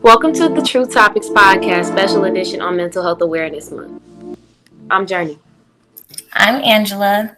Welcome to the True Topics Podcast, special edition on Mental Health Awareness Month. I'm Journey. I'm Angela.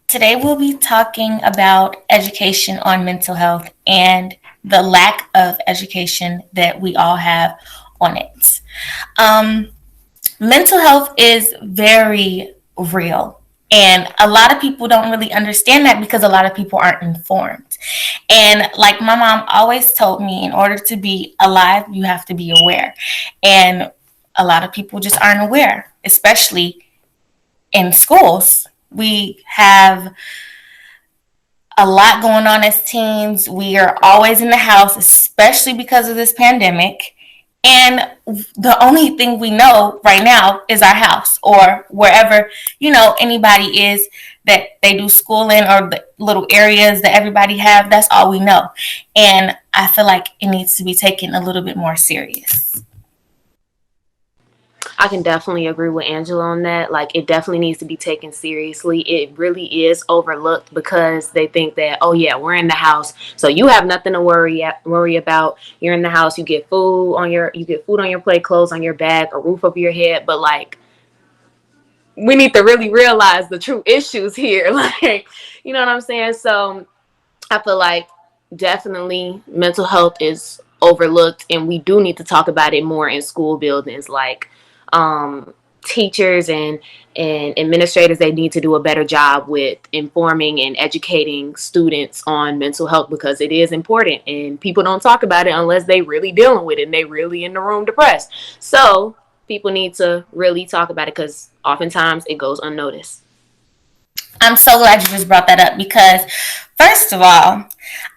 Today we'll be talking about education on mental health and the lack of education that we all have on it. Mental health is very real. And a lot of people don't really understand that because a lot of people aren't informed. And like my mom always told me, in order to be alive, you have to be aware. And a lot of people just aren't aware, especially in schools. We have a lot going on as teens. We are always in the house, especially because of this pandemic. And the only thing we know right now is our house or wherever, anybody is that they do school in, or the little areas that everybody have. That's all we know. And I feel like it needs to be taken a little bit more serious. I can definitely agree with Angela on that. Like, it definitely needs to be taken seriously. It really is overlooked because they think that, oh yeah, we're in the house, so you have nothing to worry about. You're in the house, you get food on your plate, clothes on your back, a roof over your head. But like, we need to really realize the true issues here. Like, you know what I'm saying? So I feel like definitely mental health is overlooked, and we do need to talk about it more in school buildings. Like, teachers and administrators, they need to do a better job with informing and educating students on mental health, because it is important and people don't talk about it unless they really dealing with it and they really in the room depressed. So people need to really talk about it because oftentimes it goes unnoticed. I'm so glad you just brought that up because, first of all,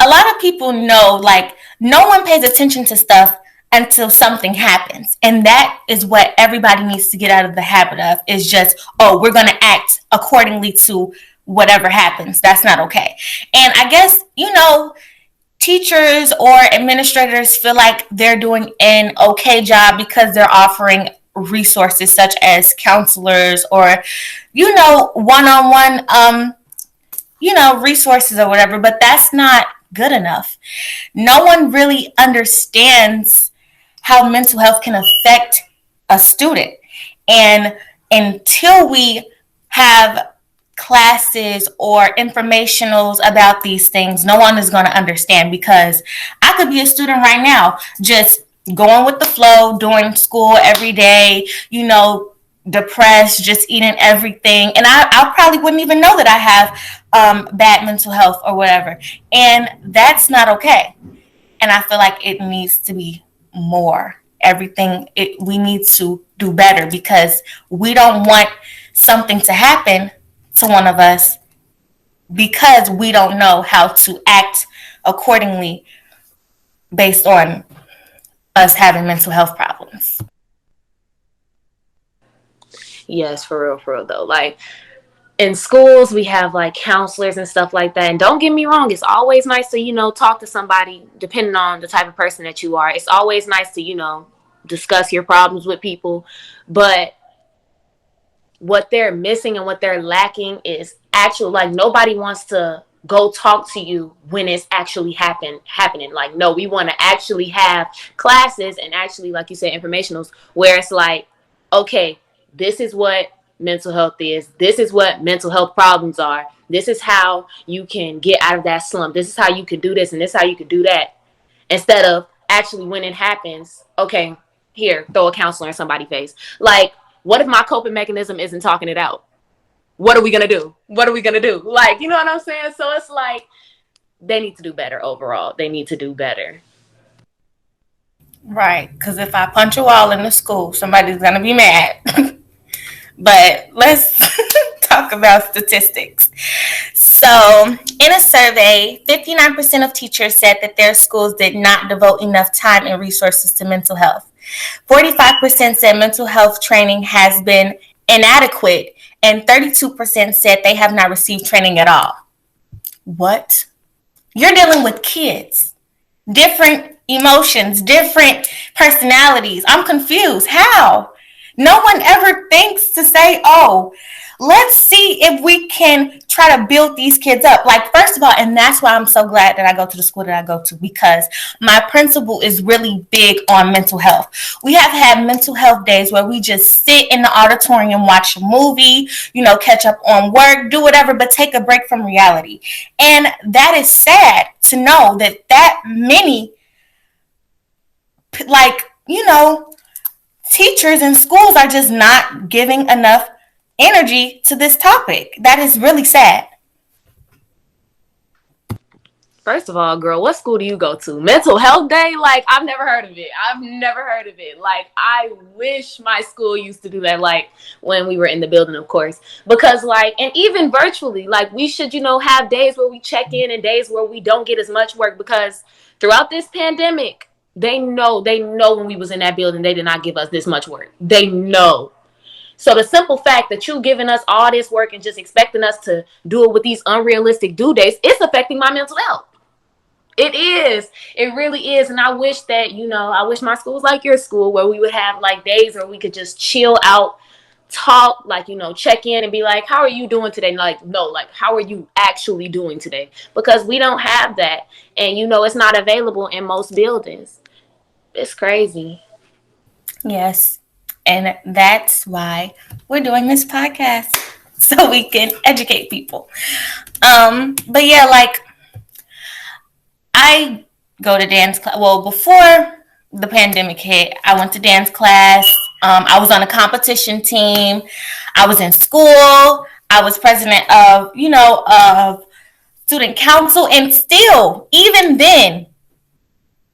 a lot of people know, like, no one pays attention to stuff until something happens. And that is what everybody needs to get out of the habit of, is just, oh, we're going to act accordingly to whatever happens. That's not okay. And I guess, teachers or administrators feel like they're doing an okay job because they're offering resources such as counselors or, one-on-one, resources or whatever, but that's not good enough. No one really understands how mental health can affect a student. And until we have classes or informationals about these things, no one is going to understand, because I could be a student right now just going with the flow, doing school every day, depressed, just eating everything. And I probably wouldn't even know that I have bad mental health or whatever. And that's not okay. And I feel like it needs to be more. We need to do better, because we don't want something to happen to one of us because we don't know how to act accordingly based on us having mental health problems. Yes, for real though. Like, in schools, we have like counselors and stuff like that. And don't get me wrong, it's always nice to, talk to somebody, depending on the type of person that you are. It's always nice to, discuss your problems with people. But what they're missing and what they're lacking is actual, like, nobody wants to go talk to you when it's actually happening. Like, no, we want to actually have classes and actually, like you said, informationals, where it's like, okay, this is what mental health is. This is what mental health problems are. This is how you can get out of that slump. This is how you can do this, and this is how you can do that. Instead of actually, when it happens, okay, here, throw a counselor in somebody's face. Like, what if my coping mechanism isn't talking it out? What are we going to do? What are we going to do? Like, you know what I'm saying? So it's like, they need to do better overall. They need to do better. Right, because if I punch a wall in the school, somebody's going to be mad. But let's talk about statistics. So, in a survey, 59% of teachers said that their schools did not devote enough time and resources to mental health. 45% said mental health training has been inadequate, and 32% said they have not received training at all. What? You're dealing with kids. Different emotions, different personalities. I'm confused. How? No one ever thinks to say, oh, Let's see if we can try to build these kids up. Like, first of all, and that's why I'm so glad that I go to the school that I go to, because my principal is really big on mental health. We have had mental health days where we just sit in the auditorium, watch a movie, catch up on work, do whatever, but take a break from reality. And that is sad to know that many, like, teachers and schools are just not giving enough energy to this topic. That is really sad. First of all, girl, what school do you go to? Mental health day? Like, I've never heard of it. I've never heard of it. Like, I wish my school used to do that, like, when we were in the building, of course. Because, like, and even virtually, like, we should, have days where we check in and days where we don't get as much work. Because throughout this pandemic, they know when we was in that building, they did not give us this much work. They know. So the simple fact that you giving us all this work and just expecting us to do it with these unrealistic due dates, it's affecting my mental health. It is. It really is. And I wish that, I wish my school was like your school, where we would have like days where we could just chill out, talk, like, check in and be like, how are you doing today? Like, no, like, how are you actually doing today? Because we don't have that. And, it's not available in most buildings. It's crazy. Yes. And that's why we're doing this podcast, so we can educate people. But yeah, like, I go to dance class. Well, before the pandemic hit, I went to dance class. I was on a competition team. I was in school. I was president of student council. And still, even then,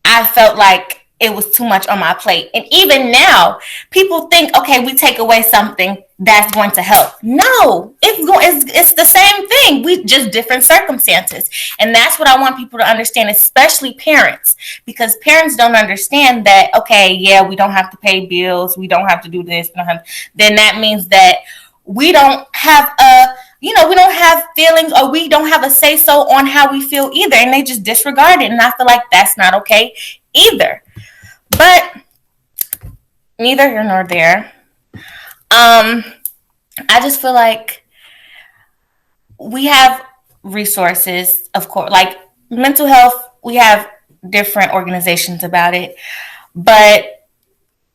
I felt like it was too much on my plate. And even now, people think, okay, we take away something that's going to help. No, it's the same thing. We just different circumstances. And that's what I want people to understand, especially parents, because parents don't understand that, okay, yeah, we don't have to pay bills. We don't have to do this. Then that means that we don't have we don't have feelings, or we don't have a say so on how we feel either. And they just disregard it. And I feel like that's not okay either. But neither here nor there. I just feel like we have resources, of course, like mental health. We have different organizations about it, but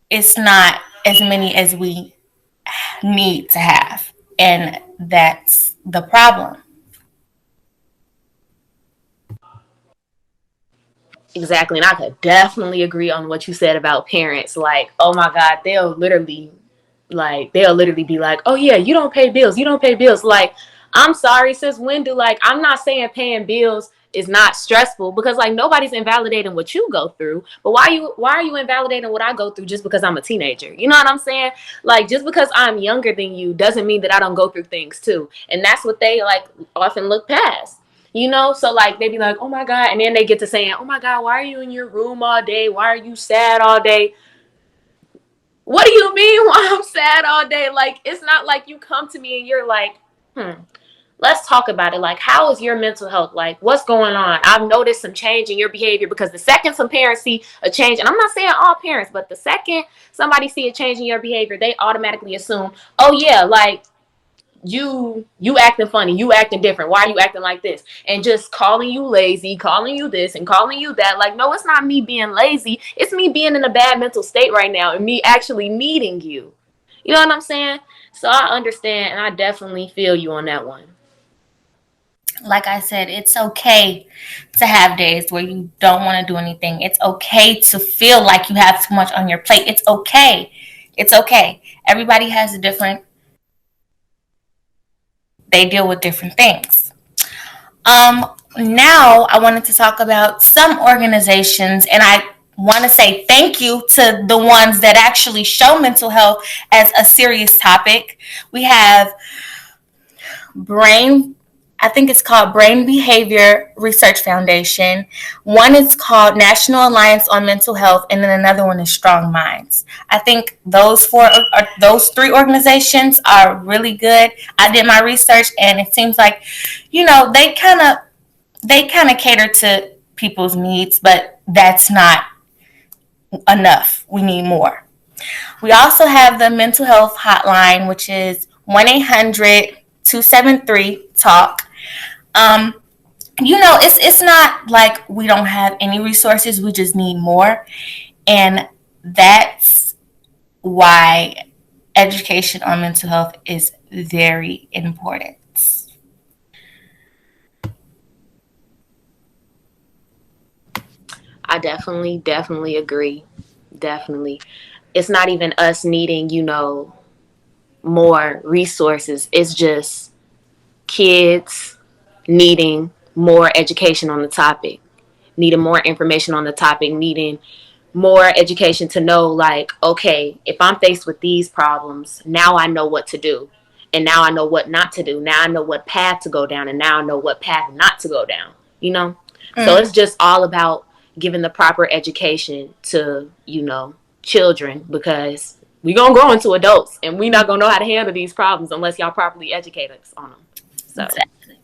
it's not as many as we need to have. And that's the problem. Exactly. And I could definitely agree on what you said about parents. Like, oh my God, they'll literally be like, oh yeah, you don't pay bills. You don't pay bills. Like, I'm sorry, sis, when do, like, I'm not saying paying bills is not stressful, because like nobody's invalidating what you go through. But why are you invalidating what I go through just because I'm a teenager? You know what I'm saying? Like, just because I'm younger than you doesn't mean that I don't go through things too. And that's what they like often look past. So like they be like, oh my God, and then they get to saying, oh my God, why are you in your room all day? Why are you sad all day? What do you mean why I'm sad all day? Like, it's not like you come to me and you're like, let's talk about it. Like, how is your mental health? Like, what's going on? I've noticed some change in your behavior, because the second some parents see a change, and I'm not saying all parents, but the second somebody see a change in your behavior, they automatically assume, oh yeah, like, you acting funny, you acting different, why are you acting like this, and just calling you lazy, calling you this and calling you that. Like, no, it's not me being lazy, it's me being in a bad mental state right now and me actually needing you. You know what I'm saying? So I understand, and I definitely feel you on that one. Like I said, it's okay to have days where you don't want to do anything. It's okay to feel like you have too much on your plate. It's okay. It's okay. Everybody has a different, they deal with different things. Now I wanted to talk about some organizations, and I want to say thank you to the ones that actually show mental health as a serious topic. We have Brain, I think it's called Brain Behavior Research Foundation. One is called National Alliance on Mental Health, and then another one is Strong Minds. I think those three organizations are really good. I did my research, and it seems like, they kind of cater to people's needs, but that's not enough. We need more. We also have the mental health hotline, which is 1-800-273-TALK. It's not like we don't have any resources. We just need more. And that's why education on mental health is very important. I definitely agree. Definitely. It's not even us needing, more resources. It's just kids needing more education on the topic, needing more information on the topic, needing more education to know, like, okay, if I'm faced with these problems, now I know what to do. And now I know what not to do. Now I know what path to go down. And now I know what path not to go down, you know? So Mm. it's just all about giving the proper education to, children, because we gonna grow into adults and we not gonna know how to handle these problems unless y'all properly educate us on them. So Exactly.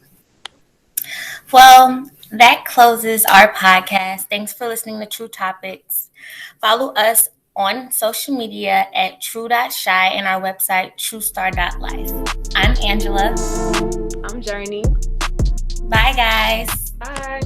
Well, that closes our podcast. Thanks for listening to True Topics. Follow us on social media at true.shy and our website truestar.life. I'm Angela. I'm Journey. Bye, guys. Bye.